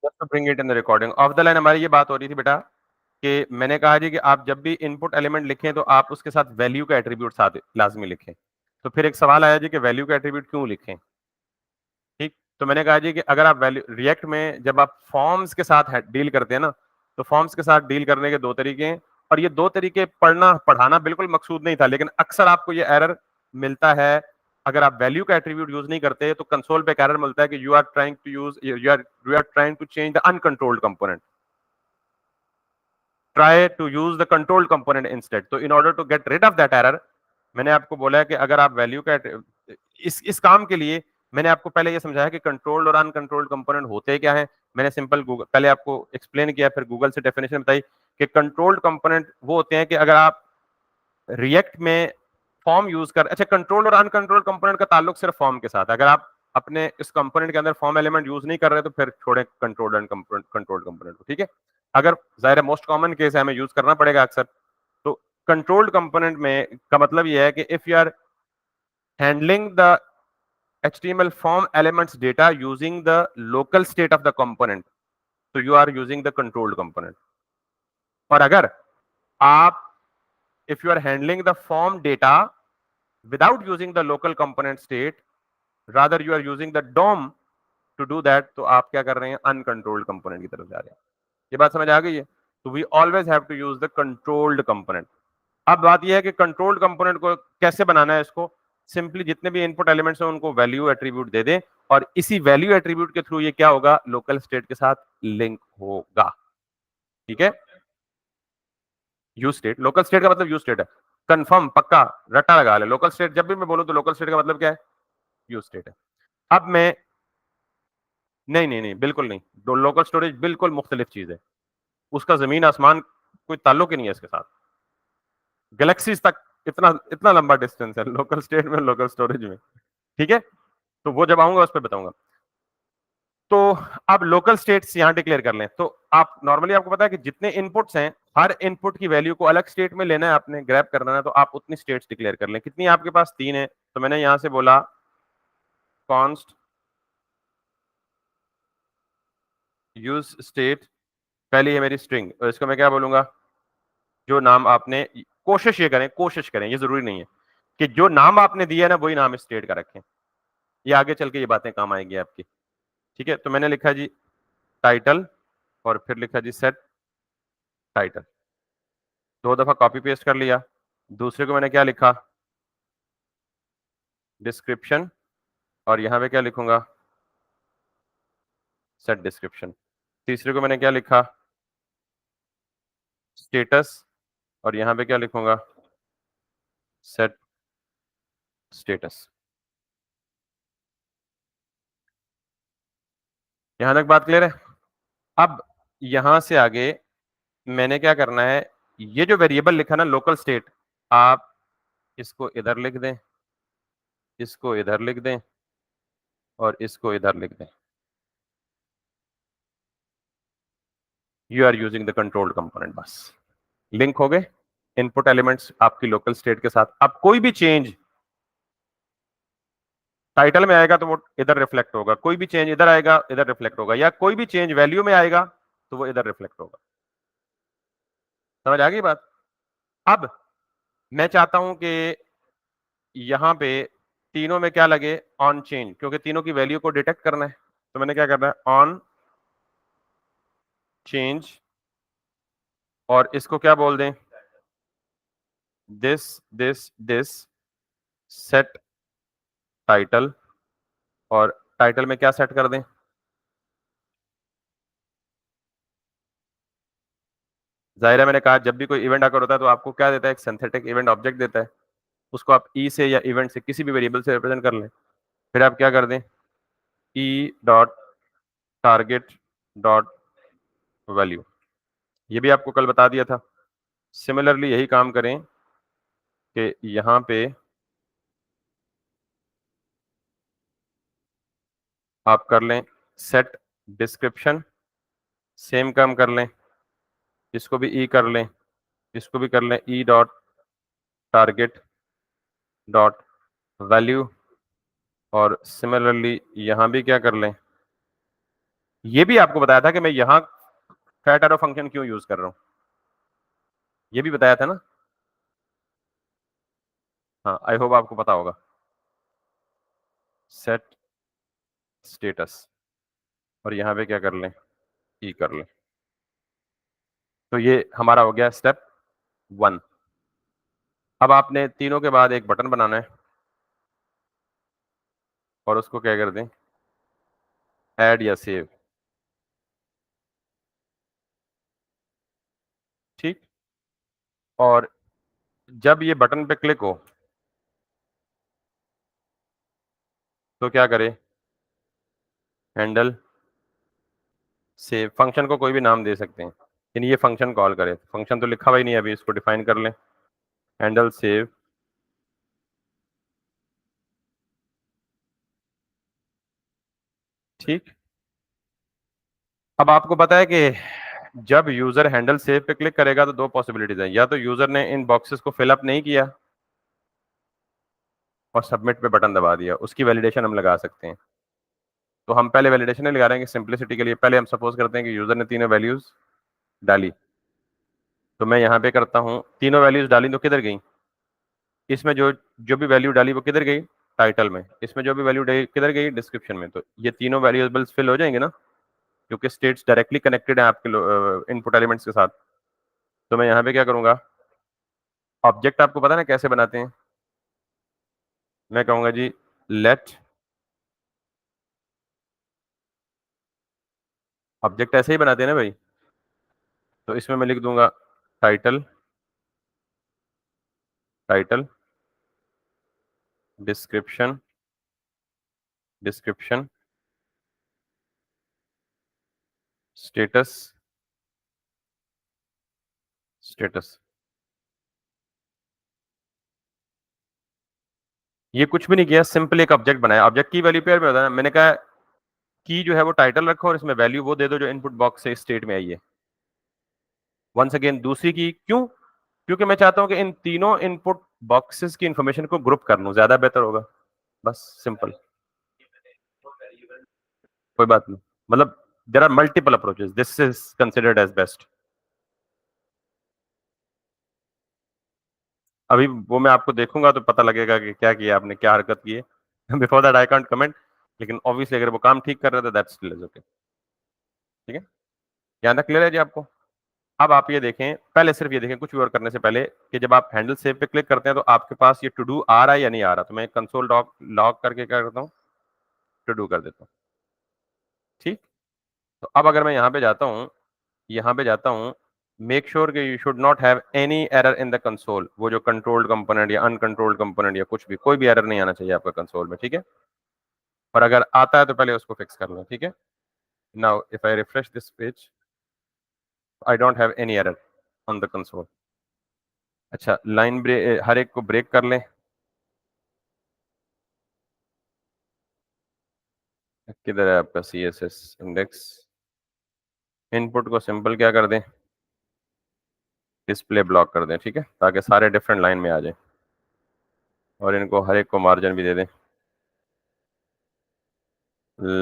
Just to bring it in the recording of the line. हमारी ये बात हो रही थी बेटा कि मैंने कहा जी कि आप जब भी इनपुट एलिमेंट लिखें तो आप उसके साथ वैल्यू का एट्रीब्यूट साथ लाजमी लिखें। तो फिर एक सवाल आया जी कि वैल्यू का एट्रीब्यूट क्यों लिखें। ठीक, तो मैंने कहा जी कि अगर आप वैल्यू रिएक्ट में जब आप फॉर्म्स के साथ डील करते हैं ना, तो फॉर्म्स के साथ डील करने के दो तरीके हैं, और ये दो तरीके पढ़ना पढ़ाना बिल्कुल मकसूद नहीं था, लेकिन अक्सर आपको ये एरर मिलता है। अगर आप वैल्यू का एट्रीब्यूट यूज नहीं करते तो कंसोल पे एक एरर मिलता है कि you are trying to use you are trying to change the uncontrolled component, try to use the controlled component instead. तो in order to get rid of that error, मैंने आपको बोला है कि अगर आप वैल्यू का इस काम के लिए मैंने आपको पहले ये समझाया कि कंट्रोल्ड और अनकंट्रोल्ड कंपोनेंट होते क्या है। मैंने सिंपल गूगल पहले आपको एक्सप्लेन किया, फिर गूगल से डेफिनेशन बताई कि कंट्रोल्ड कंपोनेंट वो होते हैं कि अगर आप रिएक्ट में फॉर्म यूज कर, अच्छा कंट्रोल्ड और अनकंट्रोल्ड कंपोनेंट का ताल्लुक सिर्फ फॉर्म के साथ है। अगर आप अपने इस कंपोनेंट के अंदर फॉर्म एलिमेंट यूज नहीं कर रहे तो फिर छोड़े कंट्रोल्ड एंड कंट्रोल्ड कंपोनेंट को, ठीक है। अगर जाहिर है मोस्ट कॉमन केस है, हमें यूज करना पड़ेगा अक्सर। तो कंट्रोल्ड कंपोनेंट में का मतलब यह है कि if you are handling the HTML form elements data using the local state of the component, so you are using the controlled component. और अगर आप if you are handling the form data without using the local component state, rather you are using the DOM to do that, तो आप क्या कर रहे हैं, uncontrolled component की तरफ जा रहे हैं। ये बात समझ आ गई है। तो we always have to use the controlled component। अब बात यह है कि कंट्रोल्ड कंपोनेंट को कैसे बनाना है। इसको सिंपली जितने भी इनपुट एलिमेंट्स हैं उनको वैल्यू एट्रीब्यूट दे दें, और इसी वैल्यू एट्रीब्यूट के थ्रू ये क्या होगा, लोकल स्टेट के साथ लिंक होगा। ठीक है, यू स्टेट, लोकल स्टेट का मतलब यू स्टेट है, कंफर्म पक्का रट्टा लगा ले। लोकल स्टेट जब भी मैं बोलूं तो लोकल स्टेट का मतलब क्या है, यू स्टेट है। अब मैं नहीं नहीं नहीं बिल्कुल नहीं, लोकल स्टोरेज बिल्कुल मुख्तलिफ चीज है, उसका जमीन आसमान कोई ताल्लुक ही नहीं है इसके साथ, गैलेक्सीज तक इतना इतना लंबा डिस्टेंस है लोकल स्टेट में लोकल स्टोरेज में। ठीक है, तो वो जब आऊंगा उस पर बताऊंगा। तो अब लोकल स्टेट्स यहां डिक्लेयर कर लें। तो आप नॉर्मली आपको पता है कि जितने इनपुट्स हैं हर इनपुट की वैल्यू को अलग स्टेट में लेना है, आपने ग्रैब करना है, तो आप उतनी स्टेट्स डिक्लेयर कर लें। कितनी आपके पास, 3 है। तो मैंने यहां से बोला कॉन्स्ट यूज स्टेट, पहली है मेरी स्ट्रिंग, और इसको मैं क्या बोलूंगा, जो नाम आपने, कोशिश करें ये जरूरी नहीं है कि जो नाम आपने दिया है ना वही नाम स्टेट का रखें, ये आगे चल के ये बातें काम आएगी आपकी। ठीक है, तो मैंने लिखा जी टाइटल, और फिर लिखा जी सेट टाइटल, 2 दफा कॉपी पेस्ट कर लिया। दूसरे को मैंने क्या लिखा, डिस्क्रिप्शन, और यहां पे क्या लिखूंगा, सेट डिस्क्रिप्शन। तीसरे को मैंने क्या लिखा, स्टेटस, और यहां पे क्या लिखूंगा, सेट स्टेटस। यहां तक बात क्लियर है। अब यहां से आगे मैंने क्या करना है, ये जो वेरिएबल लिखा ना लोकल स्टेट, आप इसको इधर लिख दें, इसको इधर लिख दें, और इसको इधर लिख दें। You are using the controlled component, बस लिंक हो गए इनपुट एलिमेंट्स आपकी लोकल स्टेट के साथ। अब कोई भी चेंज टाइटल में आएगा तो वो इधर रिफ्लेक्ट होगा, कोई भी चेंज इधर आएगा इधर रिफ्लेक्ट होगा, या कोई भी चेंज वैल्यू में आएगा तो वो इधर रिफ्लेक्ट होगा। समझ आ गई बात। अब मैं चाहता हूं कि यहां पे तीनों में क्या लगे, ऑन चेंज, क्योंकि तीनों की वैल्यू को डिटेक्ट करना है। तो मैंने क्या करना है, ऑन चेंज, और इसको क्या बोल दें, this this this set title, और टाइटल में क्या सेट कर दें, जाहिर है मैंने कहा जब भी कोई इवेंट आकर होता है तो आपको क्या देता है, एक सिंथेटिक इवेंट ऑब्जेक्ट देता है, उसको आप ई से या इवेंट से किसी भी वेरिएबल से रिप्रेजेंट कर लें। फिर आप क्या कर दें, E dot target dot value, ये भी आपको कल बता दिया था। सिमिलरली यही काम करें कि यहां पे आप कर लें सेट डिस्क्रिप्शन, सेम काम कर लें, इसको भी ई कर लें, इसको भी कर लें E dot target dot value, और सिमिलरली यहां भी क्या कर लें, ये भी आपको बताया था कि मैं यहां फैट एरो फंक्शन क्यों यूज कर रहा हूं, ये भी बताया था ना। हाँ, आई होप आपको पता होगा। सेट स्टेटस, और यहां पे क्या कर लें, ई कर लें। तो ये हमारा हो गया स्टेप 1। अब आपने तीनों के बाद एक बटन बनाना है और उसको क्या कर दें, ऐड या सेव। ठीक। और जब ये बटन पे क्लिक हो तो क्या करें, हैंडल सेव। फंक्शन को कोई भी नाम दे सकते हैं, लेकिन ये फंक्शन कॉल करे। फंक्शन तो लिखा हुआ ही नहीं है, अभी इसको डिफाइन कर लें, हैंडल सेव। ठीक। अब आपको पता है कि जब यूजर हैंडल सेव पे क्लिक करेगा तो दो पॉसिबिलिटीज है, या तो यूजर ने इन बॉक्सेस को फिलअप नहीं किया और सबमिट पे बटन दबा दिया, उसकी वैलिडेशन हम लगा सकते हैं। तो हम पहले वैलिडेशन नहीं लगा रहे हैं सिंपलिसिटी के लिए। पहले हम सपोज करते हैं कि यूजर ने तीनों वैल्यूज डाली, तो मैं यहाँ पे करता हूँ, तीनों वैल्यूज डाली तो किधर गई, इसमें जो जो भी वैल्यू डाली वो किधर गई, टाइटल में। इसमें जो भी वैल्यू डाली किधर गई, डिस्क्रिप्शन में। तो ये तीनों वेरिएबल्स फिल हो जाएंगे ना, क्योंकि स्टेट्स डायरेक्टली कनेक्टेड है आपके इनपुट एलिमेंट्स के साथ। तो मैं यहाँ पे क्या करूंगा, ऑब्जेक्ट आपको पता ना कैसे बनाते हैं, मैं कहूंगा जी लेट, ऑब्जेक्ट ऐसे ही बनाते हैं ना भाई। तो इसमें मैं लिख दूंगा title, title description, description status, status. ये कुछ भी नहीं किया, सिंपल एक ऑब्जेक्ट बनाया। ऑब्जेक्ट की वैल्यू पेयर में होता है ना, मैंने कहा की जो है वो टाइटल रखो और इसमें वैल्यू वो दे दो जो इनपुट बॉक्स से स्टेट में आई है। वंस अगेन दूसरी की क्यों, क्योंकि मैं चाहता हूं कि इन तीनों इनपुट बॉक्सेस की इंफॉर्मेशन को ग्रुप कर लूं, ज्यादा बेहतर होगा। बस सिंपल, कोई बात नहीं। मतलब there are multiple approaches, this is considered as best. अभी वो मैं आपको देखूंगा तो पता लगेगा कि क्या किया आपने, क्या हरकत की है। Before that I can't comment, लेकिन ऑब्वियसली अगर वो काम ठीक कर रहे थे दैट्स स्टिल इज ओके। ठीक है, यहाँ तक क्लियर है जी आपको। अब आप ये देखें, पहले सिर्फ ये देखें कुछ भी और करने से पहले, कि जब आप हैंडल सेव पे क्लिक करते हैं तो आपके पास ये टू डू आ रहा है या नहीं आ रहा। तो मैं कंसोल लॉग लॉग करके क्या करता हूँ, टू डू कर देता हूँ। ठीक। तो अब अगर मैं यहाँ पे जाता हूँ, यहाँ पे जाता हूँ, मेक श्योर कि you should not have any error in the console. वो जो कंट्रोल्ड कंपोनेंट या अनकंट्रोल्ड कंपोनेंट या कुछ भी, कोई भी एरर नहीं आना चाहिए आपका कंसोल में। ठीक है, और अगर आता है तो पहले उसको फिक्स कर लो। ठीक है, now if I refresh this page, I don't have any error on the console. अच्छा, लाइन ब्रेक, हर एक को ब्रेक कर लें। किधर है आपका C S S index, input को सिंपल क्या कर दें, डिस्प्ले ब्लॉक कर दें। ठीक है, ताकि सारे डिफरेंट लाइन में आ जाए, और इनको हर एक को मार्जिन भी दे दें,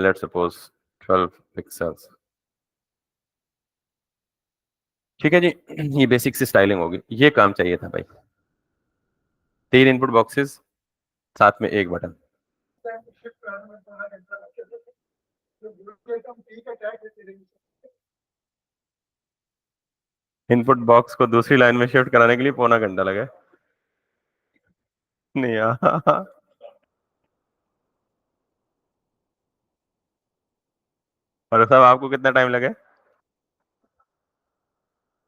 लेट सपोज 12 पिक्सल्स। ठीक है जी, ये बेसिक सी स्टाइलिंग होगी, ये काम चाहिए था भाई। तीन इनपुट बॉक्सेस, साथ में एक बटन। इनपुट बॉक्स को दूसरी लाइन में शिफ्ट कराने के लिए पौना घंटा लगा है। नहीं और साहब आपको कितना टाइम लगा है?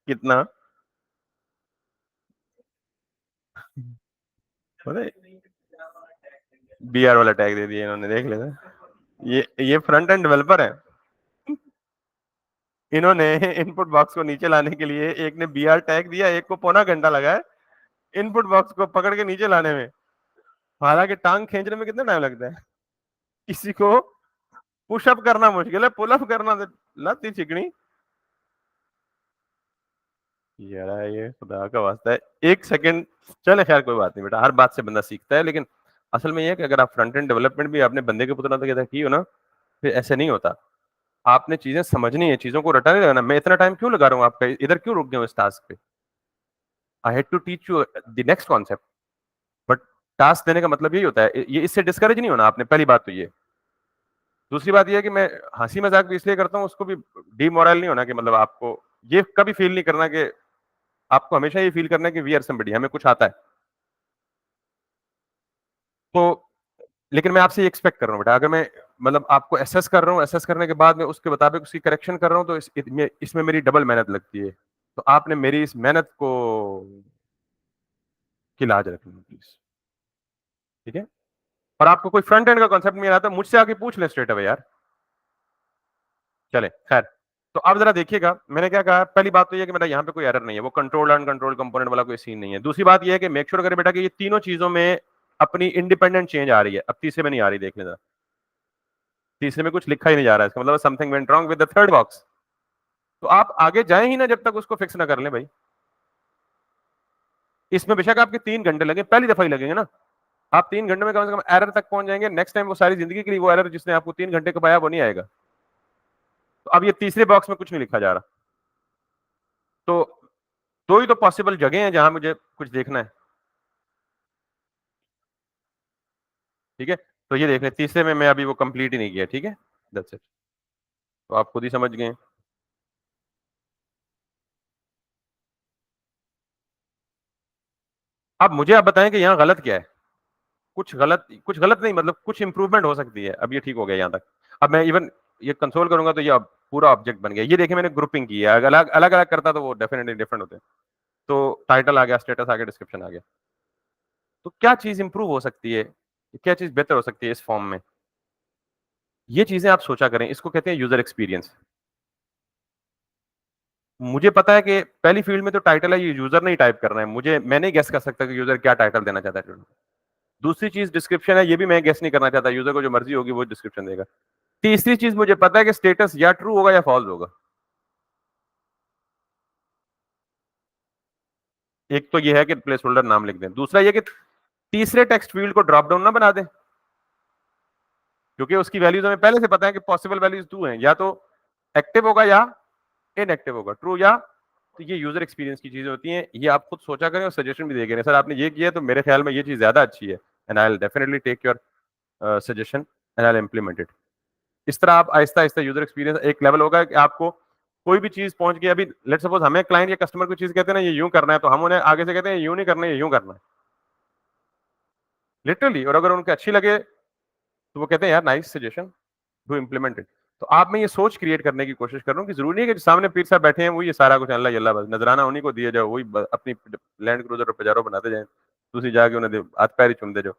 कितना, पता है? बी आर वाला टैग दे दिया इन्होंने, देख लेना। ये फ्रंट एंड डेवलपर है, इन्होंने इनपुट बॉक्स को नीचे लाने के लिए एक ने बी आर टैग दिया, एक को पौना घंटा लगा है इनपुट बॉक्स को पकड़ के नीचे लाने में। हालांकि टांग खींचने में कितना टाइम लगता है, किसी को पुशअप करना मुश्किल है, पुलअप करना तो लत ही चिकनी। यार ये खुदा का वास्ता है, एक सेकंड। चले खैर कोई बात नहीं बेटा, हर बात से बंदा सीखता है। लेकिन असल में ये है कि अगर आप फ्रंट एंड डेवलपमेंट भी अपने बंदे के पुतना तो की हो ना, फिर ऐसे नहीं होता। आपने चीजें समझनी है, चीजों को रटा नहीं लगाना। मैं इतना टाइम क्यों लगा रहा हूँ आपका, इधर क्यों रुक गया हूँ इस टास्क पे? I had to teach you the next concept. But task देने का मतलब यही होता है, ये इससे डिस्करेज नहीं होना आपने, पहली बात तो ये। दूसरी बात ये है कि मैं हंसी मजाक भी इसलिए करता हूँ, उसको भी डीमोरल नहीं होना कि मतलब आपको ये कभी फील नहीं करना कि आपको हमेशा ये फील करना है कि वी आर समबडी, हमें कुछ आता है। तो लेकिन मैं आपसे ये एक्सपेक्ट कर रहा हूँ बेटा, अगर मैं मतलब आपको एसेस कर रहा हूँ, एसेस करने के बाद मैं उसके मुताबिक उसकी करेक्शन कर रहा हूँ, तो इसमें मेरी डबल मेहनत लगती है। तो आपने मेरी इस मेहनत को की लाज रखनी है प्लीज, ठीक है? और आपको कोई फ्रंट एंड का कॉन्सेप्ट नहीं आता, मुझसे आके पूछ ले स्ट्रेट अवे यार। चले खैर, तो अब जरा देखिएगा मैंने क्या कहा। पहली बात तो ये कि मेरा यहाँ पे कोई एरर नहीं है, वो कंट्रोल एंड कंट्रोल कंपोनेंट वाला कोई सीन नहीं है। दूसरी बात ये है कि मेक श्योर करें बेटा कि ये तीनों चीजों में अपनी इंडिपेंडेंट चेंज आ रही है। अब तीसरे में नहीं आ रही, देख लेना, तीसरे में कुछ लिखा ही नहीं जा रहा है, इसका मतलब something went wrong with the third box. तो आप आगे जाए ही ना जब तक उसको फिक्स ना कर लें भाई। इसमें बेशक आपके 3 घंटे लगे, पहली दफा ही लगेंगे ना। आप 3 घंटे में कम से कम एरर तक पहुंच जाएंगे, नेक्स्ट टाइम वो सारी जिंदगी के लिए वो एरर जिसने आपको 3 घंटे का पाया वो नहीं आएगा। तो अब ये तीसरे बॉक्स में कुछ नहीं लिखा जा रहा। तो दो ही तो पॉसिबल जगह हैं जहां मुझे कुछ देखना है, ठीक है? तो ये देख लें, तीसरे में मैं अभी वो कंप्लीट ही नहीं किया, ठीक है? That's it. तो आप खुद ही समझ गए। अब मुझे आप बताएं कि यहाँ गलत क्या है। कुछ गलत नहीं, मतलब कुछ इंप्रूवमेंट हो सकती है। अब ये ठीक हो गया यहाँ तक। अब मैं इवन ये कंसोल करूंगा तो ये अब पूरा ऑब्जेक्ट बन गया। ये देखिए मैंने ग्रुपिंग की है, अलग अलग अलग करता तो वो डेफिनेटली डिफरेंट होते हैं। तो टाइटल आ गया, स्टेटस आ गया, डिस्क्रिप्शन आ गया। तो क्या चीज इंप्रूव हो सकती है, क्या चीज बेहतर हो सकती है इस फॉर्म में? ये चीजें आप सोचा करें, इसको कहते हैं यूजर एक्सपीरियंस। मुझे पता है कि पहली फील्ड में तो टाइटल है, ये यूजर नहीं टाइप कर रहे हैं, मैं नहीं गेस कर सकता कि यूजर क्या टाइटल देना चाहता है। दूसरी चीज डिस्क्रिप्शन है, ये भी मैं गेस नहीं करना चाहता, यूजर को जो मर्जी होगी वो डिस्क्रिप्शन देगा। तीसरी चीज मुझे पता है कि स्टेटस या ट्रू होगा या फॉल्स होगा। एक तो ये है कि प्लेस होल्डर नाम लिख दें, दूसरा ये कि तीसरे टेक्स्ट फील्ड को ड्रॉप डाउन ना बना दें, क्योंकि उसकी वैल्यूज हमें पहले से पता है कि पॉसिबल वैल्यूज 2 हैं, या तो एक्टिव होगा या इनएक्टिव होगा, ट्रू या। तो ये यूजर एक्सपीरियंस की चीजें होती हैं, ये आप खुद सोचा करें और सजेशन भी देखें। सर आपने ये किया तो मेरे ख्याल में ये चीज ज्यादा अच्छी है, and I will definitely take your suggestion and I will implement it. इस तरह आप आहिस्ता आहिस्ता यूजर एक्सपीरियंस एक लेवल होगा कि आपको कोई भी चीज पहुंच गई। अभी लेट सपोज हमें क्लाइंट या कस्टमर को चीज कहते हैं ना, ये यूं करना है, तो हम उन्हें आगे से कहते हैं यूं नहीं करना है, ये यूं करना है लिटरली। और अगर उनको अच्छी लगे तो वो कहते हैं यार nice suggestion, do implement it. तो आप में ये सोच क्रिएट करने की कोशिश कर रहा हूँ कि जरूरी नहीं है कि सामने पीर साहब बैठे हैं वो ये सारा कुछ अल्लाह अल्लाह बस नजराना उन्हीं को दिए जाओ, वही अपनी लैंड क्रूजर और पजारो बनाते जाए, दूसरी जाके उन्हें हाथ पैर ही चूम दे जाओ।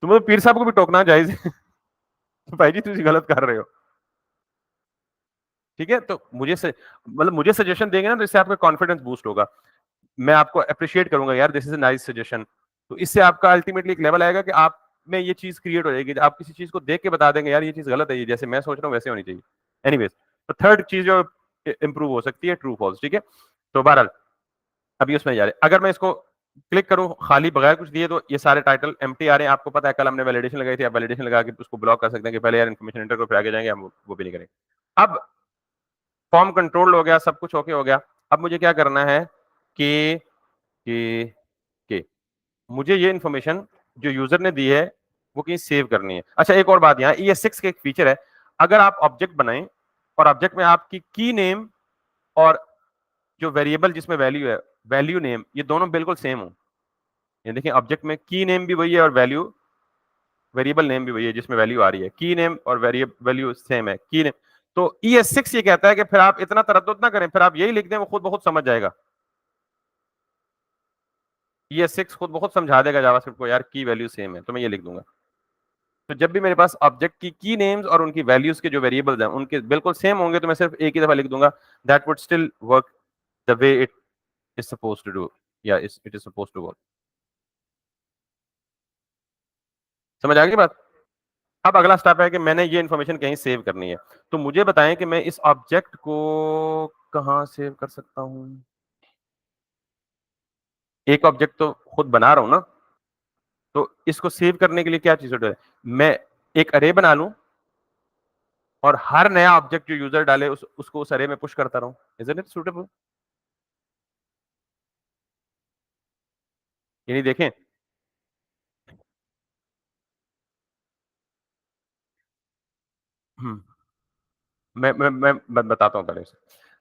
तुम तो पीर साहब को भी टोकना जायज है। तो भाई जी तुम गलत कर रहे हो, ठीक है? तो मतलब मुझे सजेशन देंगे ना, तो इससे आपका कॉन्फिडेंस बूस्ट होगा। मैं आपको अप्रिशिएट करूंगा यार, this is a nice suggestion. तो इससे आपका अल्टीमेटली एक लेवल आएगा कि आप में ये चीज क्रिएट हो जाएगी, आप किसी चीज को देख के बता देंगे यार ये चीज गलत है, ये जैसे मैं सोच रहा हूँ वैसे होनी चाहिए। एनीवेज, तो थर्ड चीज जो इंप्रूव हो सकती है, ट्रू फॉल्स, ठीक है? तो बहरहाल अभी उसमें जा रहे, अगर मैं इसको क्लिक करूं खाली बगैर कुछ दिए, तो ये सारे टाइटल एम्प्टी आ रहे हैं। आपको पता है कल हमने वैलिडेशन लगाई थी, आप वैलिडेशन लगा के उसको ब्लॉक कर सकते हैं कि पहले यार इन्फॉर्मेशन एंटर करो फिर आगे जाएंगे, हम वो भी नहीं करेंगे। अब फॉर्म कंट्रोल हो गया, सब कुछ ओके हो गया। अब मुझे क्या करना है कि कि कि मुझे ये इन्फॉर्मेशन जो यूजर ने दी है वो कहीं सेव करनी है। अच्छा एक और बात, यहाँ ES6 के एक फीचर है, अगर आप ऑब्जेक्ट बनाएं और ऑब्जेक्ट में आपकी की नेम और जो वेरिएबल जिसमें वैल्यू है, वैल्यू नेम, ये दोनों बिल्कुल सेम हो। ये देखिए ऑब्जेक्ट में की नेम भी वही है और वैल्यू वेरिएबल नेम भी वही है जिसमें वैल्यू आ रही है, की नेम और वैल्यू सेम है, की नेम। तो ES6 ये कहता है कि फिर आप इतना तरद्दुद ना करें, फिर आप यही लिख दें, वो खुद बहुत समझ जाएगा। ES6 खुद बहुत समझा देगा जावास्क्रिप्ट को, यार की वैल्यू सेम है, तो मैं ये लिख दूंगा। तो जब भी मेरे पास ऑब्जेक्ट की नेम्स और उनकी वैल्यूज के जो वेरिएबल्स हैं उनके बिल्कुल सेम होंगे, तो मैं सिर्फ एक ही दफा लिख दूंगा, that would still work the way it is supposed to do, या it is supposed to work. समझ आ गई बात? अब अगला स्टेप है कि मैंने ये इन्फॉर्मेशन कहीं सेव करनी है। तो मुझे बताएं कि मैं इस ऑब्जेक्ट को कहां सेव कर सकता हूं। एक ऑब्जेक्ट तो खुद बना रहा हूं ना, तो इसको सेव करने के लिए क्या चीज है? मैं एक अरे बना लूं, और हर नया ऑब्जेक्ट जो यूजर डाले उसको उस अरे में पुश करता रहूं। Isn't it suitable? यानी देखें, हम्म, मैं बताता हूँ पहले से।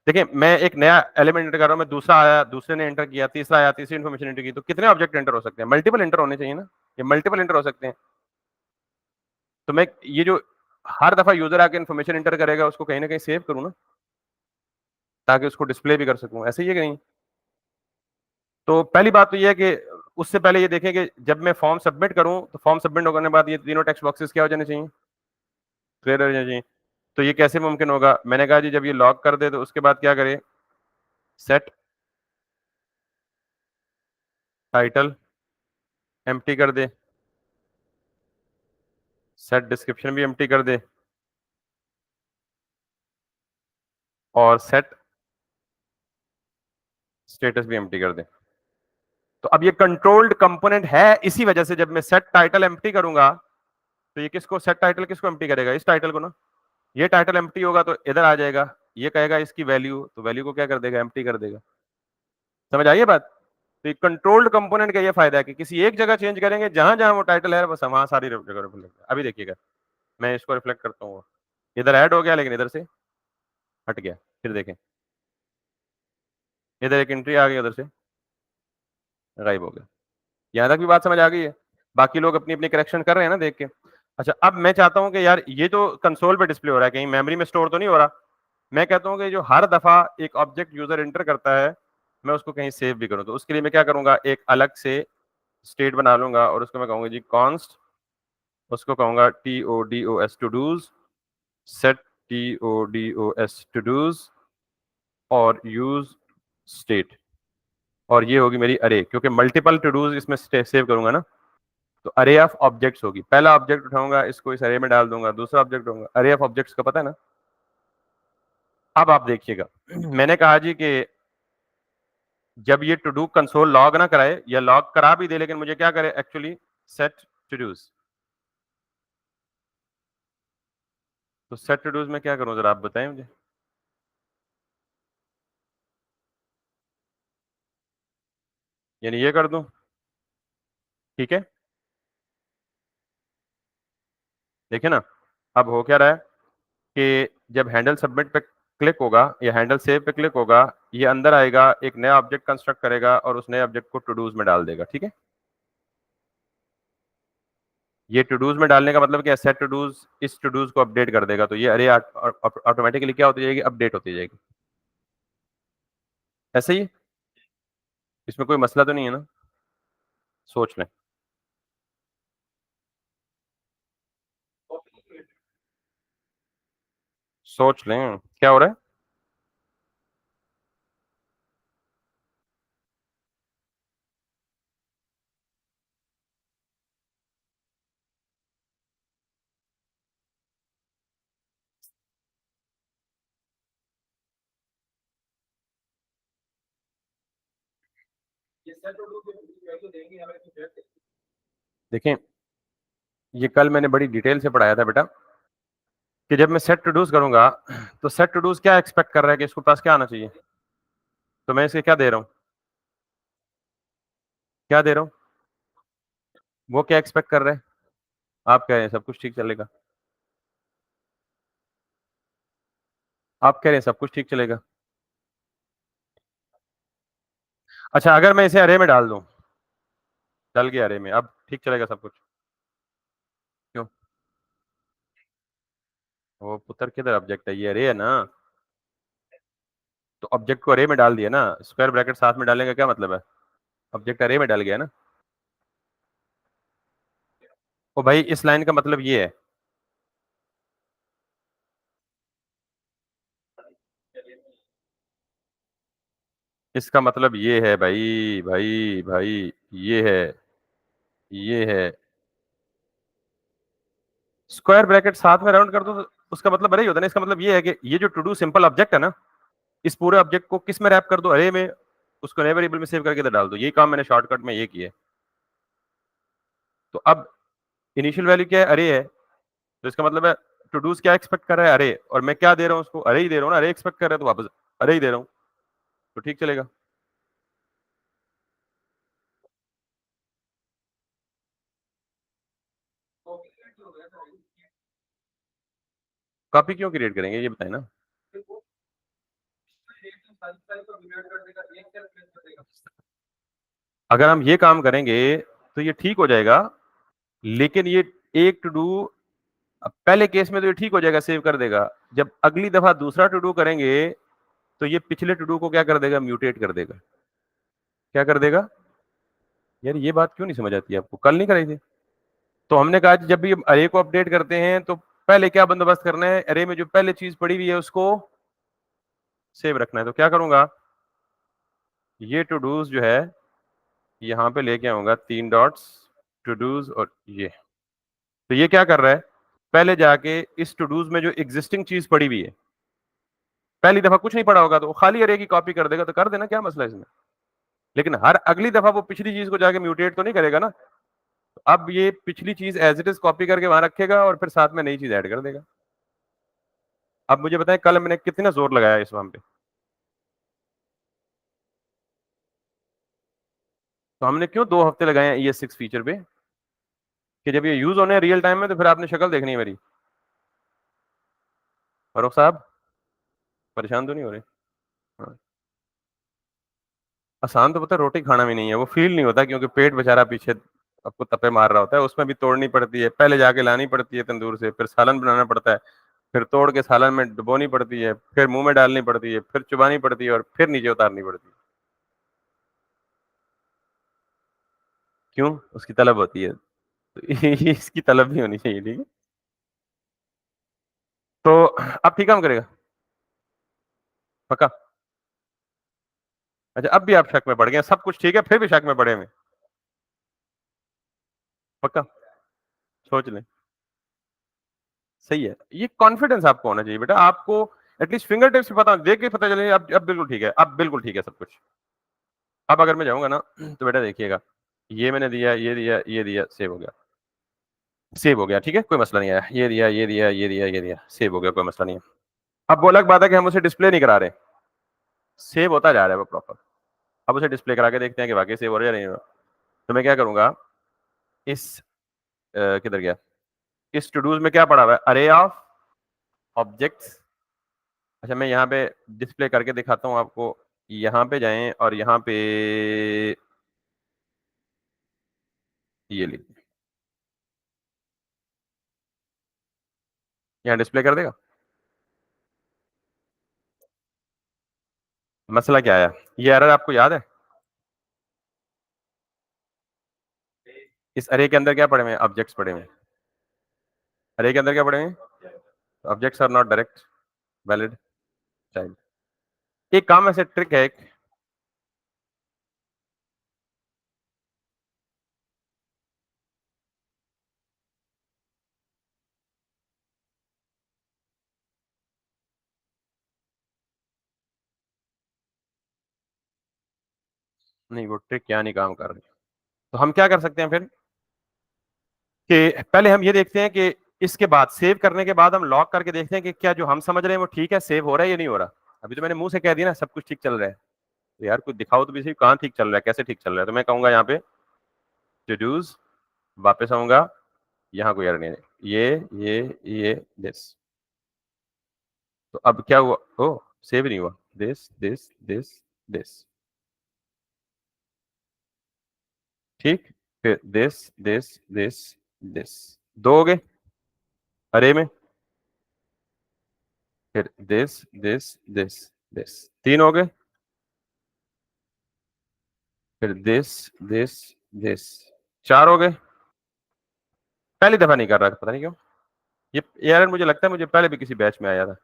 देखिए, मैं एक नया एलिमेंट एंटर कर रहा हूँ, मैं दूसरा आया, दूसरे ने एंटर किया, तीसरा आया, तीसरी इन्फॉर्मेशन एंटर की, तो कितने ऑब्जेक्ट एंटर हो सकते हैं? मल्टीपल एंटर होने चाहिए ना, ये मल्टीपल एंटर हो सकते हैं। तो मैं ये जो हर दफा यूजर आके इन्फॉर्मेशन एंटर करेगा उसको कहीं ना कहीं सेव करूँ ना, ताकि उसको डिस्प्ले भी कर सकूं, ऐसे ही है कि नहीं? तो पहली बात तो ये है कि उससे पहले ये देखें कि जब मैं फॉर्म सबमिट करूं तो फॉर्म सबमिट होने के बाद ये तीनों टेक्स्ट बॉक्सेस क्या हो जाने चाहिए? क्लियर हो जाने चाहिए। तो ये कैसे मुमकिन होगा? मैंने कहा जी जब ये लॉक कर दे तो उसके बाद क्या करे? सेट टाइटल एम्प्टी कर दे, सेट डिस्क्रिप्शन भी एम्प्टी कर दे, और सेट स्टेटस भी एम्प्टी कर दे। तो अब ये कंट्रोल्ड कंपोनेंट है, इसी वजह से जब मैं सेट टाइटल एम्प्टी करूंगा तो ये किसको, सेट टाइटल किसको एम्प्टी करेगा? इस टाइटल को ना। ये टाइटल एम्प्टी होगा तो इधर आ जाएगा, ये कहेगा इसकी वैल्यू, तो वैल्यू को क्या कर देगा? एम्प्टी कर देगा। समझ आई ये बात? तो ये कंट्रोल्ड कंपोनेंट का ये फायदा है कि किसी एक जगह चेंज करेंगे, जहां जहां वो टाइटल है बस वहां सारी जगह रिफ्लेक्ट। अभी देखिएगा, मैं इसको रिफ्लेक्ट करता हूँ, इधर ऐड हो गया लेकिन इधर से हट गया। फिर देखें, इधर एक एंट्री आ गई, उधर से गायब हो गया। यहां तक भी बात समझ आ गई है? बाकी लोग अपनी अपनी करेक्शन कर रहे हैं ना देख के। अच्छा, अब मैं चाहता हूं कि यार ये तो कंसोल पे डिस्प्ले हो रहा है, कहीं मेमोरी में स्टोर तो नहीं हो रहा। मैं कहता हूं कि जो हर दफा एक ऑब्जेक्ट यूजर एंटर करता है, मैं उसको कहीं सेव भी करूं। तो उसके लिए मैं क्या करूंगा, एक अलग से स्टेट बना लूंगा और उसको मैं कहूंगा जी कॉन्स्ट, उसको कहूंगा TODOS todos, set TODOS todos, और यूज स्टेट। और ये होगी मेरी अरे, क्योंकि मल्टीपल टू डूज इसमें सेव करूंगा ना। तो अरे ऑफ ऑब्जेक्ट्स होगी, पहला ऑब्जेक्ट उठाऊंगा, इसको इस अरे में डाल दूंगा, दूसरा ऑब्जेक्ट होगा, अरे ऑफ ऑब्जेक्ट्स का पता है ना। अब आप देखिएगा, मैंने कहा जी कि जब ये टू डू कंसोल लॉग ना कराए, या लॉग करा भी दे लेकिन मुझे क्या करे एक्चुअली, सेट टू डूज। तो सेट टू डूज में क्या करूं, जरा आप बताएं मुझे। यानी ये कर दूं, ठीक है? देखिए ना, अब हो क्या रहा है कि जब हैंडल सबमिट पे क्लिक होगा या हैंडल सेव पे क्लिक होगा, ये अंदर आएगा, एक नया ऑब्जेक्ट कंस्ट्रक्ट करेगा और उस नए ऑब्जेक्ट को टू डूज में डाल देगा, ठीक है? ये टू डूज में डालने का मतलब क्या है, सेट टू डूज इस टू डूज को अपडेट कर देगा, तो ये अरे ऑटोमेटिकली क्या होती जाएगी, अपडेट होती जाएगी। ऐसे ही, इसमें कोई मसला तो नहीं है ना? सोच लें, सोच लें क्या हो रहा है। देखें, ये कल मैंने बड़ी डिटेल से पढ़ाया था बेटा, कि जब मैं सेट टू डूज करूंगा तो सेट टू डूज क्या एक्सपेक्ट कर रहा है कि इसके पास क्या आना चाहिए। तो मैं इसे क्या दे रहा हूँ, क्या दे रहा हूँ, वो क्या एक्सपेक्ट कर रहे हैं? आप कह रहे हैं सब कुछ ठीक चलेगा, आप कह रहे हैं सब कुछ ठीक चलेगा। अच्छा, अगर मैं इसे अरे में डाल दूं, डल गया अरे में, अब ठीक चलेगा सब कुछ? क्यों? वो पुत्र किधर ऑब्जेक्ट है, ये अरे है ना। तो ऑब्जेक्ट को अरे में डाल दिया ना, स्क्वायर ब्रैकेट साथ में डालने का क्या मतलब है? ऑब्जेक्ट अरे में डाल गया ना। ओ भाई, इस लाइन का मतलब ये है, इसका मतलब ये है भाई भाई भाई, ये है, ये है। स्क्वायर ब्रैकेट साथ में राउंड कर दो तो उसका मतलब अरे ही होता है ना। इसका मतलब ये है कि ये जो टू डू सिंपल ऑब्जेक्ट है ना, इस पूरे ऑब्जेक्ट को किस में रैप कर दो, अरे में, उसको नए वेरिएबल में सेव करके इधर डाल दो। यही काम मैंने शॉर्टकट में ये किया है। तो अब इनिशियल वैल्यू क्या है, अरे है, तो इसका मतलब है टू डूज क्या एक्सपेक्ट कर रहा है, अरे, और मैं क्या दे रहा हूँ उसको, अरे ही दे रहा हूँ ना, अरे एक्सपेक्ट कर रहा है तो वापस अरे ही दे रहा हूँ, तो ठीक चलेगा। कॉपी क्यों क्रिएट करेंगे ये बताए ना। अगर हम ये काम करेंगे तो ये ठीक हो जाएगा, लेकिन ये एक टू डू, पहले केस में तो ये ठीक हो जाएगा, सेव कर देगा। जब अगली दफा दूसरा टू डू करेंगे तो ये पिछले टू डू को क्या कर देगा, म्यूटेट कर देगा। क्या कर देगा यार, ये बात क्यों नहीं समझ आती आपको, कल नहीं कराई थी। तो हमने कहा कि जब भी अरे को अपडेट करते हैं तो पहले क्या बंदोबस्त करना है, अरे में जो पहले चीज पड़ी हुई है उसको सेव रखना है। तो क्या करूंगा, ये टू डूज जो है यहाँ पे लेके आऊंगा 3 डॉट्स, टू डूज, और ये, तो ये क्या कर रहा है, पहले जाके इस टू डूज में जो एग्जिस्टिंग चीज पड़ी हुई है, पहली दफा कुछ नहीं पड़ा होगा तो वो खाली अरे की कॉपी कर देगा, तो कर देना, क्या मसला है इसमें। लेकिन हर अगली दफा वो पिछली चीज को जाके म्यूटेट तो नहीं करेगा ना। तो अब ये पिछली चीज एज इट इज कॉपी करके वहां रखेगा और फिर साथ में नई चीज ऐड कर देगा। अब मुझे बताएं कल मैंने कितना जोर लगाया इस वहां पे। तो हमने क्यों 2 हफ्ते लगाए हैं ES6 फीचर पे, कि जब ये यूज होने रियल टाइम में तो फिर आपने शक्ल देखनी है मेरी। फारूक साहब, परेशान तो नहीं हो रहे। हाँ। आसान तो पता है, रोटी खाना भी नहीं है, वो फील नहीं होता क्योंकि पेट बेचारा पीछे आपको तपे मार रहा होता है, उसमें भी तोड़नी पड़ती है, पहले जाके लानी पड़ती है तंदूर से, फिर सालन बनाना पड़ता है, फिर तोड़ के सालन में डुबोनी पड़ती है, फिर मुंह में डालनी पड़ती है, फिर चुबानी पड़ती है, और फिर नीचे उतारनी पड़ती है। क्यों, उसकी तलब होती है, तो इसकी तलब भी होनी चाहिए, ठीक है। तो अब ठीक काम करेगा, पक्का। अच्छा, अब भी आप शक में पड़ गए, सब कुछ ठीक है फिर भी शक में पड़े हुए, पक्का, सोच लें। सही है, ये कॉन्फिडेंस आपको होना चाहिए बेटा, आपको एटलीस्ट फिंगर टिप्स से पता, देख के पता चले अब बिल्कुल ठीक है, अब बिल्कुल ठीक है सब कुछ। अब अगर मैं जाऊंगा ना तो बेटा देखिएगा, ये मैंने दिया, ये दिया, ये दिया, सेव हो गया, सेव हो गया, ठीक है, कोई मसला नहीं आया, ये दिया, ये दिया, ये दिया, ये दिया, सेव हो गया, कोई मसला नहीं है। अब वो अलग बात है कि हम उसे डिस्प्ले नहीं करा रहे, सेव होता जा रहा है वो प्रॉपर। अब उसे डिस्प्ले करा के देखते हैं कि वाकई सेव हो रहा है या नहीं हो रहा। तो मैं क्या करूंगा, इस किधर गया, इस टू डूज में क्या पड़ा हुआ है, अरे ऑफ ऑब्जेक्ट्स। अच्छा, मैं यहाँ पे डिस्प्ले करके दिखाता हूँ आपको, यहाँ पे जाएं और यहाँ पे ये लिख, यहाँ डिस्प्ले कर देगा। मसला क्या आया, ये एरर आपको याद है, इस अरे के अंदर क्या पड़े हुए हैं, ऑब्जेक्ट्स पड़े हुए हैं, अरे के अंदर क्या पड़े हुए हैं, objects are not direct valid child. एक काम ऐसे ट्रिक है एक, नहीं वो ट्रिक क्या नहीं काम कर रही। तो हम क्या कर सकते हैं फिर, कि पहले हम ये देखते हैं कि इसके बाद सेव करने के बाद हम लॉक करके देखते हैं कि क्या जो हम समझ रहे हैं वो ठीक है, सेव हो रहा है या नहीं हो रहा। अभी तो मैंने मुंह से कह दिया ना सब कुछ ठीक चल रहा है, तो यार कुछ दिखाओ तो भी सही, कहाँ ठीक चल रहा है, कैसे ठीक चल रहा है। तो मैं कहूंगा यहाँ पे टू डूज, वापस आऊंगा, यहाँ कोई एरर नहीं है, ये दिस। तो अब क्या हुआ, ओ सेव नहीं हुआ, दिस दिस दिस दिस, ठीक, फिर दिस दिस दिस दिस, दो हो गए अरे में, फिर दिस दिस दिस दिस, तीन हो गए, फिर दिस दिस, चार हो गए। पहली दफा नहीं कर रहा, पता नहीं क्यों, ये एरर मुझे लगता है मुझे पहले भी किसी बैच में आया था,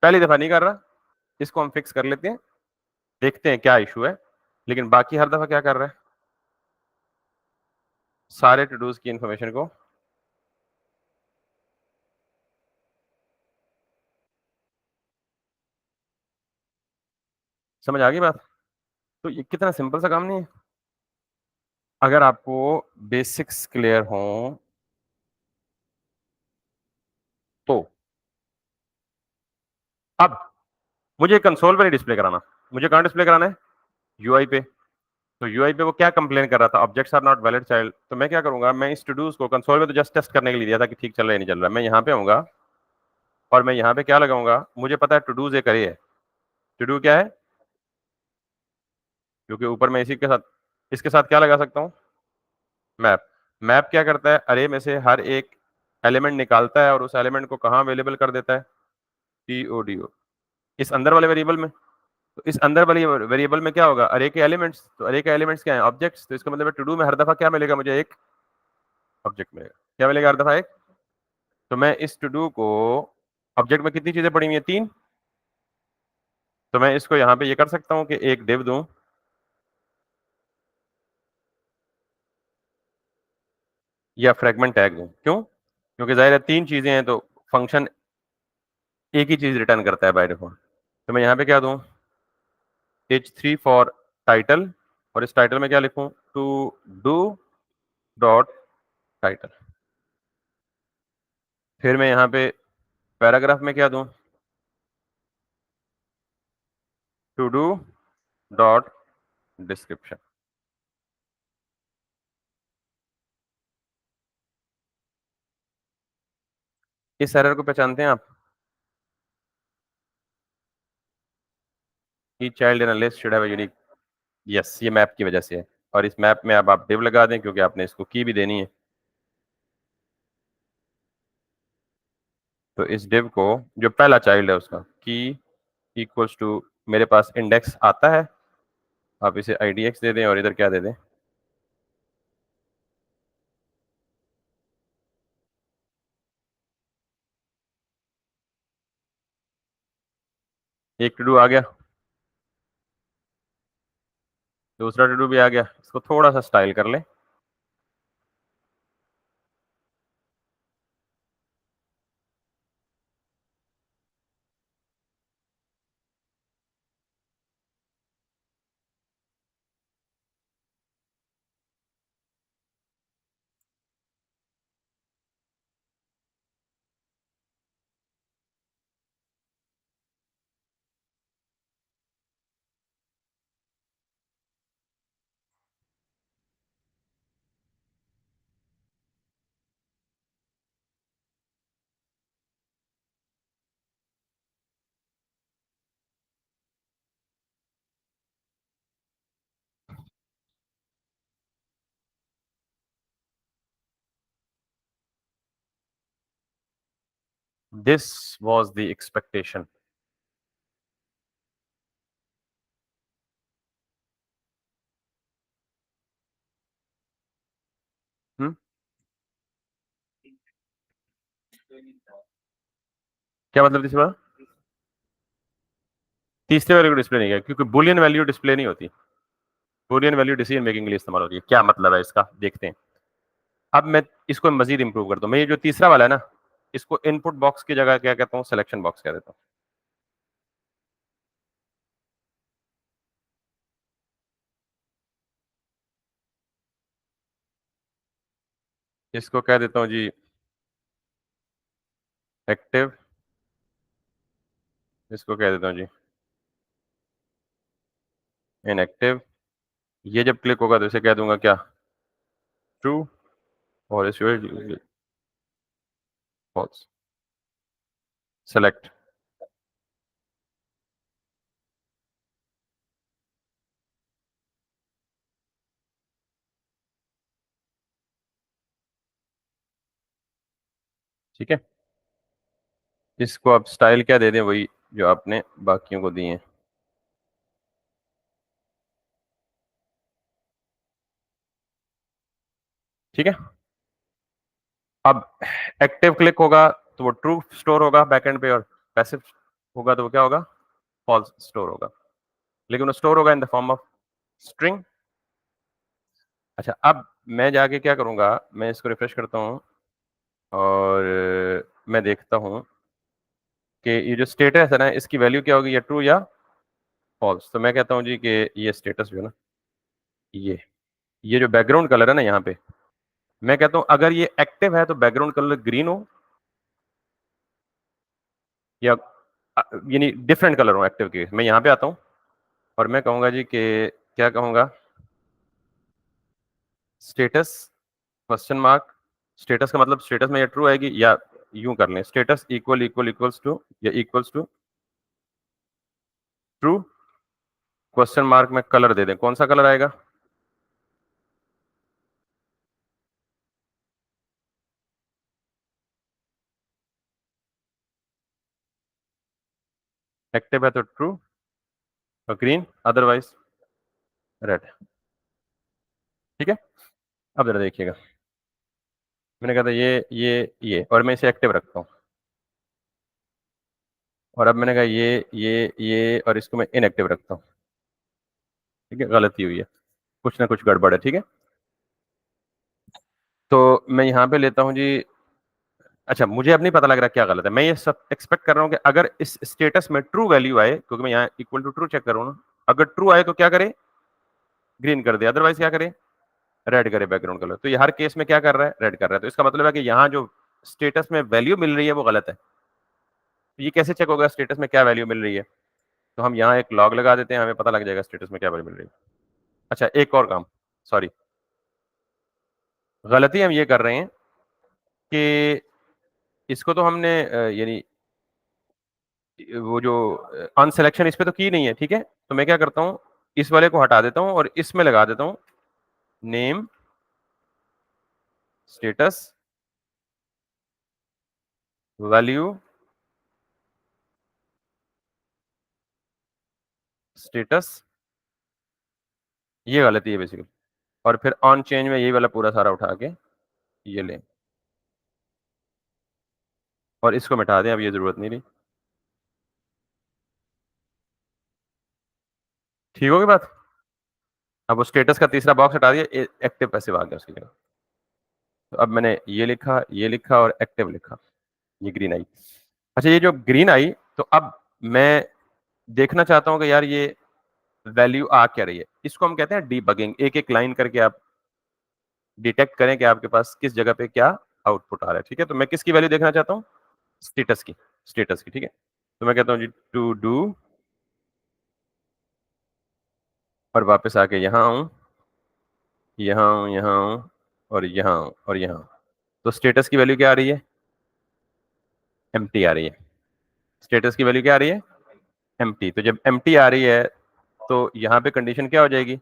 पहली दफा नहीं कर रहा। इसको हम फिक्स कर लेते हैं, देखते हैं क्या इशू है। लेकिन बाकी हर दफा क्या कर रहा है, सारे टू डूज की इंफॉर्मेशन को, समझ आ गई बात। तो ये कितना सिंपल सा काम नहीं है। अगर आपको बेसिक्स क्लियर हों तो अब मुझे कंसोल पे नहीं डिस्प्ले कराना, मुझे कहाँ डिस्प्ले कराना है? यूआई पे। तो यूआई पे वो क्या कंप्लेन कर रहा था? Objects are not valid child. तो मैं क्या करूंगा, मैं इस टू को कंसोल में तो जस्ट टेस्ट करने के लिए दिया था कि ठीक चल रहा है नहीं चल रहा है। मैं यहाँ पे आऊंगा और मैं यहाँ पे क्या लगाऊंगा, मुझे पता है टू एक अरे है। टू क्या है? क्योंकि ऊपर मैं इसी के साथ, इसके साथ क्या लगा सकता हूँ? मैप। मैप क्या करता है? अरे में से हर एक एलिमेंट निकालता है और उस एलिमेंट को कहाँ अवेलेबल कर देता है? TODO, इस अंदर वाले वेरिएबल में। तो इस अंदर वाली वेरिएबल में क्या होगा? अरे के एलिमेंट्स। तो अरे के एलिमेंट्स क्या है? ऑब्जेक्ट्स। तो इसका मतलब है टू में हर दफा क्या मिलेगा मुझे? एक ऑब्जेक्ट मिलेगा। क्या मिलेगा हर दफा? एक। तो मैं इस टू को, ऑब्जेक्ट में कितनी चीजें पड़ी हुई है? 3। तो मैं इसको यहाँ पे ये कर सकता हूँ कि एक डिव दूं या फ्रेगमेंट टैग दूं। क्यों? क्योंकि जाहिर है 3 चीजें हैं तो फंक्शन एक ही चीज रिटर्न करता है बाय डिफॉल्ट। तो मैं यहाँ पे क्या दूं? H3 फॉर टाइटल, और इस टाइटल में क्या लिखूं? Todo dot title. फिर मैं यहाँ पे पैराग्राफ में क्या दूं? Todo dot description. इस एरर को पहचानते हैं आप? कि child in a list should have a unique. Yes, ये मैप की वजह से है। और इस मैप में अब आप डिव लगा दें क्योंकि आपने इसको की भी देनी है। तो इस डिव को, जो पहला चाइल्ड है उसका की इक्वल्स टू, मेरे पास इंडेक्स आता है, आप इसे IDX दे दें और इधर क्या दे दें? एक टू डू आ गया, दूसरा टू डू भी आ गया। इसको थोड़ा सा स्टाइल कर लें। This was the expectation. क्या मतलब तीसरा? तीसरे वाले को डिस्प्ले नहीं किया क्योंकि बुलियन वैल्यू डिस्प्ले नहीं होती। बुलियन वैल्यू डिसीजन मेकिंग के लिए इस्तेमाल होती है। क्या मतलब है इसका, देखते हैं। अब मैं इसको मजीद इंप्रूव करता हूँ। मैं ये जो तीसरा वाला है ना, इसको इनपुट बॉक्स की जगह क्या कहता हूँ? सिलेक्शन बॉक्स कह देता हूँ। इसको कह देता हूँ जी एक्टिव। इसको कह देता हूँ जी इनएक्टिव। ये जब क्लिक होगा तो इसे कह दूंगा क्या? ट्रू। और इस फॉल्स। सेलेक्ट। ठीक है। इसको आप स्टाइल क्या दे दें? वही जो आपने बाकियों को दिए हैं। ठीक है। अब एक्टिव क्लिक होगा तो वो ट्रू स्टोर होगा बैकएंड पे, और पैसिव होगा तो वो क्या होगा? फॉल्स स्टोर होगा। लेकिन वो स्टोर होगा in the form of string. अच्छा, अब मैं जाके क्या करूंगा, मैं इसको रिफ्रेश करता हूँ और मैं देखता हूँ कि ये जो स्टेटस है ना, इसकी वैल्यू क्या होगी? या ट्रू या फॉल्स। तो मैं कहता हूँ जी कि ये स्टेटस जो है ना, ये जो बैकग्राउंड कलर है ना यहाँ पे, मैं कहता हूँ अगर ये एक्टिव है तो बैकग्राउंड कलर ग्रीन हो, या यानी डिफरेंट कलर हो एक्टिव के। मैं यहाँ पे आता हूँ और मैं कहूँगा जी कि क्या कहूँगा, स्टेटस क्वेश्चन मार्क। स्टेटस का मतलब स्टेटस में या ट्रू आएगी या यूं कर लें, status equal equal equals to या equals to true, question mark में कलर दे दें। कौन सा कलर आएगा? एक्टिव है तो ट्रू और ग्रीन, अदरवाइज रेड। ठीक है, अब जरा देखिएगा, मैंने कहा था ये और मैं इसे एक्टिव रखता हूँ, और अब मैंने कहा ये और इसको मैं इनएक्टिव रखता हूँ। ठीक है, गलती हुई है, कुछ ना कुछ गड़बड़ है। ठीक है, तो मैं यहाँ पे लेता हूँ जी। अच्छा, मुझे अब नहीं पता लग रहा क्या गलत है। मैं ये सब एक्सपेक्ट कर रहा हूँ कि अगर इस स्टेटस में ट्रू वैल्यू आए, क्योंकि मैं यहाँ इक्वल टू ट्रू चेक करूँ ना, अगर ट्रू आए तो क्या करे, ग्रीन कर दे, अदरवाइज क्या करे, रेड करे बैकग्राउंड कलर। तो ये हर केस में क्या कर रहा है, रेड कर रहा है। तो इसका मतलब है कि यहाँ जो स्टेटस में वैल्यू मिल रही है वो गलत है। तो ये कैसे चेक होगा स्टेटस में क्या वैल्यू मिल रही है? तो हम यहाँ एक लॉग लगा देते हैं, हमें पता लग जाएगा स्टेटस में क्या वैल्यू मिल रही है। अच्छा, एक और काम, सॉरी, गलती हम ये कर रहे हैं कि इसको तो हमने यानी वो जो अनसिलेक्शन इस पे तो की नहीं है। ठीक है, तो मैं क्या करता हूँ, इस वाले को हटा देता हूँ और इसमें लगा देता हूँ नेम स्टेटस वैल्यू स्टेटस। ये गलती है बेसिकली। और फिर ऑन चेंज में यही वाला पूरा सारा उठा के ये लें और इसको मिटा दें, अब ये जरूरत नहीं रही। ठीक होगी बात? अब वो स्टेटस का तीसरा बॉक्स हटा दिया, एक्टिव पैसिव आ गया उसकी जगह। तो अब मैंने ये लिखा और एक्टिव लिखा, ये ग्रीन आई। अच्छा, ये जो ग्रीन आई, तो अब मैं देखना चाहता हूँ कि यार ये वैल्यू आ क्या रही है। इसको हम कहते हैं डीबगिंग। एक एक लाइन करके आप डिटेक्ट करें कि आपके पास किस जगह पे क्या आउटपुट आ रहा है। ठीक है, तो मैं किसकी वैल्यू देखना चाहता हूँ, स्टेटस की, स्टेटस की। ठीक है, तो मैं कहता हूँ जी टू डू, और वापस आके यहाँ आऊँ, यहाँ आऊँ, यहाँ आऊँ, और यहाँ आऊँ, और यहाँ आऊँ। तो स्टेटस की वैल्यू क्या आ रही है, एम्प्टी आ रही है। स्टेटस की वैल्यू क्या आ रही है, एम्प्टी। तो जब एम्प्टी आ रही है तो यहाँ पे कंडीशन क्या हो जाएगी,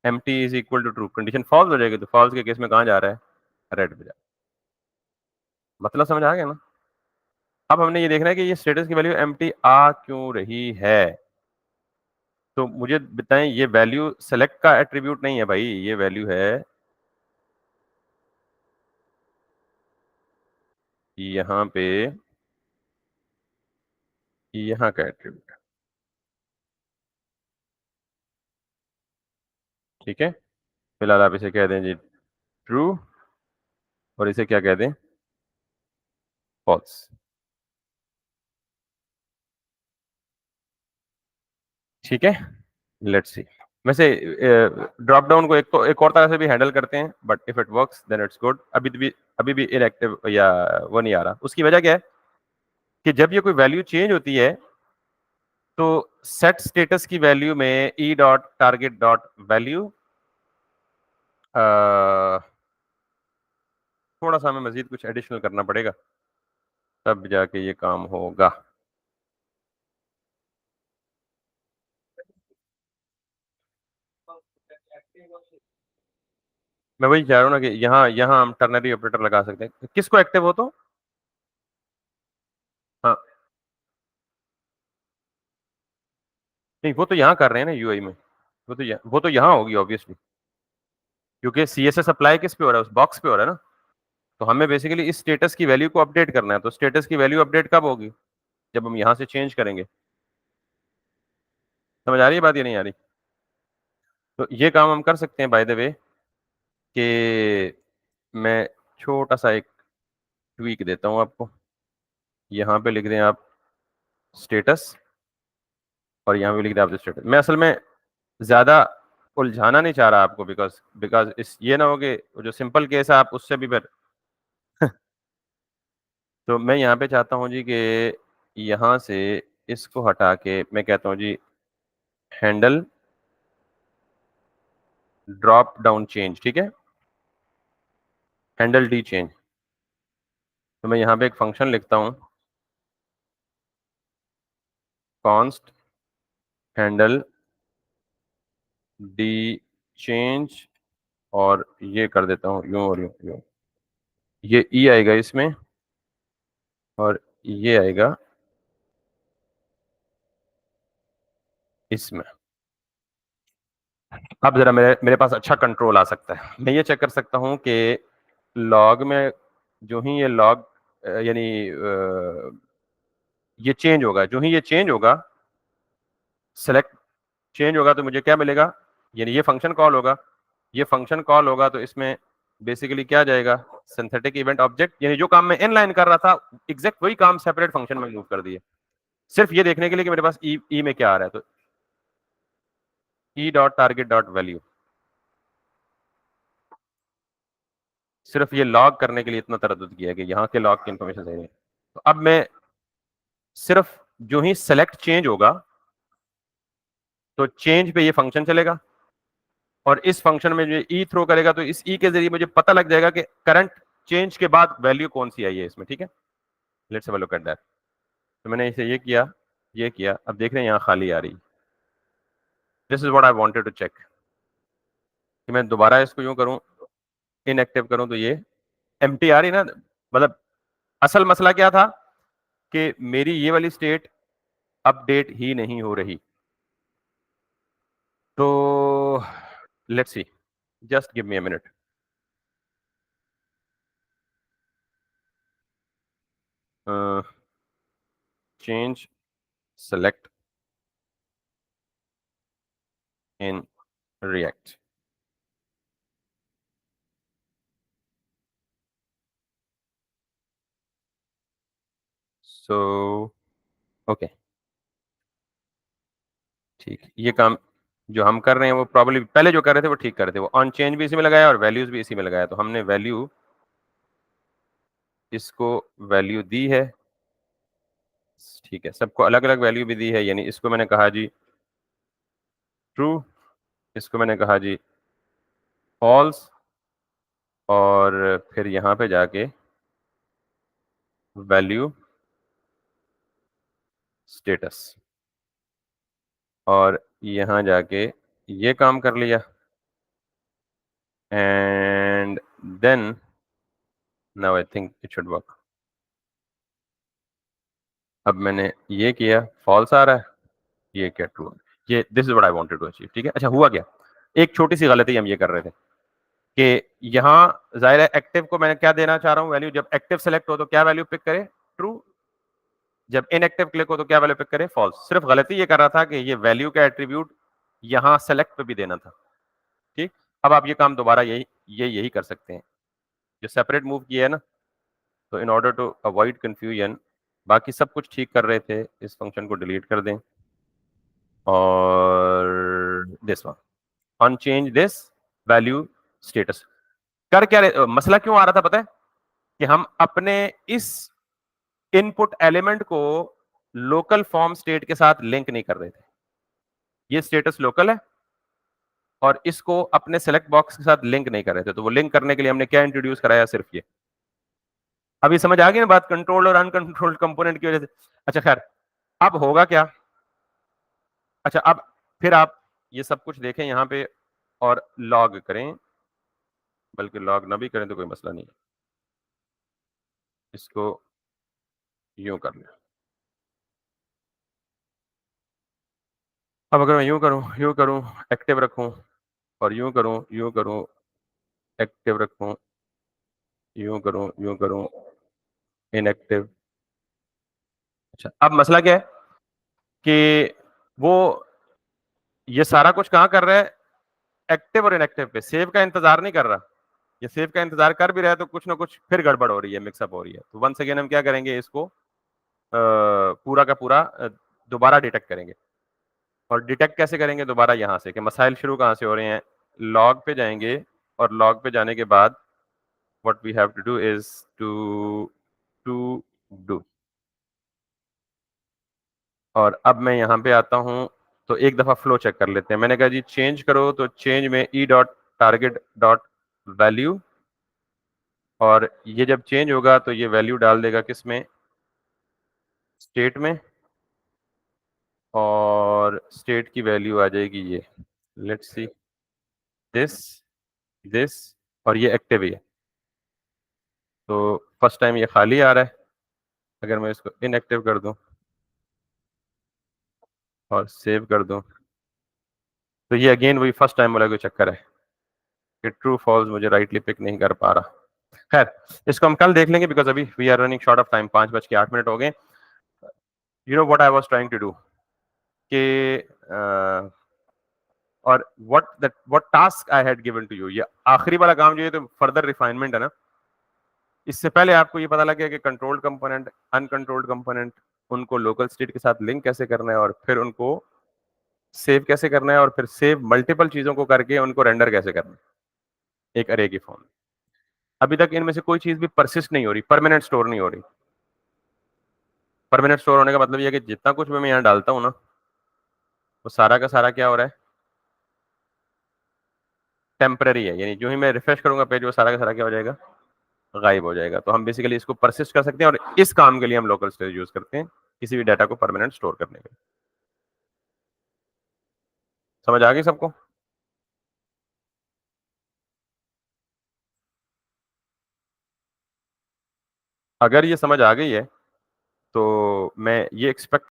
empty is equal to true. Condition false हो जाएगी, तो फॉल्स के केस में कहाँ जा रहा है, रेड पे जा। मतलब समझ आ गया ना? अब हमने ये देखना है कि ये स्टेटस की वैल्यू एम्प्टी आ क्यों रही है। तो मुझे बताएं, ये वैल्यू सेलेक्ट का एट्रीब्यूट नहीं है भाई, ये वैल्यू है यहाँ पे, यहाँ का एट्रीब्यूट। ठीक है, फिलहाल आप इसे कह दें जी ट्रू, और इसे क्या कह दें, फॉल्स। ठीक है, लेट्स सी। वैसे ड्रॉप डाउन को एक और तरह से भी हैंडल करते हैं, but if it works then it's good. अभी भी इनएक्टिव या वो नहीं आ रहा। उसकी वजह क्या है कि जब ये कोई वैल्यू चेंज होती है तो सेट स्टेटस की वैल्यू में E dot target dot value, थोड़ा सा हमें मजीद कुछ एडिशनल करना पड़ेगा, तब जाके ये काम होगा। मैं वही चाह रहा हूँ ना कि यहाँ यहाँ हम टर्नरी ऑपरेटर लगा सकते हैं। किसको एक्टिव हो तो, हाँ, नहीं वो तो यहाँ कर रहे हैं ना यूआई में, वो तो यहाँ होगी ऑब्वियसली, क्योंकि सीएसएस अप्लाई किस पे हो रहा है, उस बॉक्स पे हो रहा है ना। तो हमें बेसिकली इस स्टेटस की वैल्यू को अपडेट करना है। तो स्टेटस की वैल्यू अपडेट कब होगी, जब हम यहाँ से चेंज करेंगे। समझ आ रही है बात या नहीं आ रही? तो ये काम हम कर सकते हैं बाय द वे कि मैं छोटा सा एक ट्वीक देता हूँ आपको। यहाँ पे लिख दें आप स्टेटस, और यहाँ पे लिख दें आप स्टेटस। मैं असल में ज्यादा उलझाना नहीं चाह रहा आपको, बिकॉज बिकॉज इस ये ना हो कि जो सिंपल केस है आप उससे भी फिर तो मैं यहाँ पे चाहता हूँ जी कि यहां से इसको हटा के मैं कहता हूं जी हैंडल ड्रॉप डाउन चेंज, ठीक है, हैंडल डी चेंज। तो मैं यहां पे एक फंक्शन लिखता हूं, कॉन्स्ट हैंडल डी चेंज, और ये कर देता हूं यूं और यूं यूं। ये ई आएगा इसमें और ये आएगा इसमें। अब जरा मेरे मेरे पास अच्छा कंट्रोल आ सकता है। मैं ये चेक कर सकता हूं कि लॉग में जो ही ये लॉग यानी ये चेंज होगा, जो ही ये चेंज होगा, सेलेक्ट चेंज होगा, तो मुझे क्या मिलेगा, यानी ये फंक्शन कॉल होगा, ये फंक्शन कॉल होगा तो इसमें बेसिकली क्या जाएगा, सिंथेटिक इवेंट ऑब्जेक्ट, यानी जो काम मैं इनलाइन कर रहा था एग्जैक्ट वही काम सेपरेट फंक्शन में मूव कर दिए, सिर्फ ये देखने के लिए कि मेरे पास ई में क्या आ रहा है। तो E dot target dot value, सिर्फ ये लॉग करने के लिए इतना तरद्दुद किया कि यहाँ के लॉग की इंफॉर्मेशन सही है। तो अब मैं सिर्फ जो ही सेलेक्ट चेंज होगा तो चेंज पे ये फंक्शन चलेगा, और इस फंक्शन में जो ई थ्रो करेगा तो इस ई के जरिए मुझे पता लग जाएगा कि करंट चेंज के बाद वैल्यू कौन सी आई है इसमें, ठीक है। Let's have a look at that. तो मैंने इसे ये किया, अब देख रहे हैं यहाँ खाली आ रही। This is what I wanted to check, कि मैं दोबारा इसको यूं करूं, इनएक्टिव करूं तो ये एम्प्टी आ रही ना। मतलब असल मसला क्या था कि मेरी ये वाली स्टेट अपडेट ही नहीं हो रही। तो let's see, just give me a minute. Change select in React. So okay, ठीक, ये काम जो हम कर रहे हैं वो प्रॉब्ली पहले जो कर रहे थे वो ठीक कर रहे थे, वो ऑन चेंज भी इसी में लगाया और वैल्यूज भी इसी में लगाया। तो हमने वैल्यू इसको वैल्यू दी है, ठीक है, सबको अलग अलग वैल्यू भी दी है, यानी इसको मैंने कहा जी ट्रू, इसको मैंने कहा जी फॉल्स, और फिर यहाँ पे जाके वैल्यू स्टेटस, और यहाँ जाके ये काम कर लिया, and then now I think it should work. अब मैंने ये किया, फॉल्स आ रहा है, ये क्या ट्रू, ये this is what I wanted to achieve, ठीक है। अच्छा हुआ क्या, एक छोटी सी गलती हम ये कर रहे थे कि यहाँ जाहिर है एक्टिव को मैंने क्या देना चाह रहा हूँ वैल्यू, जब एक्टिव सेलेक्ट हो तो क्या वैल्यू पिक करे, ट्रू, जब इनएक्टिव क्लिक हो तो क्या वैल्यू पिक करे, फॉल्स। सिर्फ गलती ये कर रहा था कि ये वैल्यू का एट्रीब्यूट यहाँ सेलेक्ट पे भी देना था, ठीक। अब आप ये काम दोबारा यही कर सकते हैं, जो सेपरेट मूव किया है ना। तो in order to avoid confusion, बाकी सब कुछ ठीक कर रहे थे, इस फंक्शन को डिलीट कर दें, और this one unchange this value status. कर क्या रहे, मसला क्यों आ रहा था पता है, कि हम अपने इस इनपुट एलिमेंट को लोकल फॉर्म स्टेट के साथ लिंक नहीं कर रहे थे। ये स्टेटस लोकल है और इसको अपने सेलेक्ट बॉक्स के साथ लिंक नहीं कर रहे थे, तो वो लिंक करने के लिए हमने क्या इंट्रोड्यूस कराया, सिर्फ ये। अभी समझ आ गई ना बात, कंट्रोल्ड और अनकंट्रोल्ड कंपोनेंट की वजह से। अच्छा खैर, अब होगा क्या, अच्छा अब फिर आप ये सब कुछ देखें यहाँ पे और लॉग करें, बल्कि लॉग ना भी करें तो कोई मसला नहीं है, इसको यूं कर लें। अब अगर मैं यूं करूं एक्टिव रखूं, और यूं करूं एक्टिव रखूं, यूं करूं इनएक्टिव। अच्छा अब मसला क्या है कि वो ये सारा कुछ कहाँ कर रहा है, एक्टिव और इनएक्टिव पे, सेव का इंतजार नहीं कर रहा। ये सेव का इंतजार कर भी रहा है तो कुछ ना कुछ फिर गड़बड़ हो रही है, मिक्सअप हो रही है। तो वंस अगेन हम क्या करेंगे, इसको पूरा का पूरा दोबारा डिटेक्ट करेंगे। और डिटेक्ट कैसे करेंगे दोबारा, यहाँ से कि मसाइल शुरू कहाँ से हो रहे हैं, लॉग पे जाएंगे, और लॉग पे जाने के बाद what we have to do is to todo और अब मैं यहाँ पे आता हूँ, तो एक दफा फ्लो चेक कर लेते हैं। मैंने कहा जी चेंज करो, तो चेंज में E dot target dot value, और ये जब चेंज होगा तो ये वैल्यू डाल देगा किस में, स्टेट में, और स्टेट की वैल्यू आ जाएगी ये, लेट्स सी, दिस, दिस, और ये एक्टिव ही है। तो फर्स्ट टाइम ये खाली आ रहा है, अगर मैं इसको इनएक्टिव कर दूं और सेव कर दूं, तो ये अगेन वही फर्स्ट टाइम वाला कोई चक्कर है कि ट्रू फॉल्स मुझे राइटली पिक नहीं कर पा रहा। खैर, इसको हम कल देख लेंगे, बिकॉज अभी we are running short of time, 5:08 हो गए। You know what I was trying to do कि और what task I had given to you, ये आखिरी वाला काम जो है तो फर्दर रिफाइनमेंट है ना। इससे पहले आपको ये पता लग गया कि कंट्रोल्ड कंपोनेंट, अनकंट्रोल्ड कंपोनेंट, उनको लोकल स्टेट के साथ लिंक कैसे करना है, और फिर उनको सेव कैसे करना है, और फिर सेव मल्टीपल चीजों को करके उनको रेंडर कैसे करना है एक अरे की फॉर्म में। अभी तक इनमें से कोई चीज भी परसिस्ट नहीं हो रही, परमानेंट स्टोर नहीं हो रही। परमानेंट स्टोर होने का मतलब ये है कि जितना कुछ मैं यहाँ डालता हूँ ना, वो सारा का सारा क्या हो रहा है, टेम्पररी है। यानी जो ही मैं रिफ्रेश करूंगा पेज, वो सारा का सारा क्या हो जाएगा, गायब हो जाएगा। तो हम बेसिकली इसको परसिस्ट कर सकते हैं, और इस काम के लिए हम लोकल स्टोरेज यूज करते हैं, किसी भी डाटा को परमानेंट स्टोर करने के लिए। समझ आ गई सबको? अगर ये समझ आ गई है, तो मैं ये एक्सपेक्ट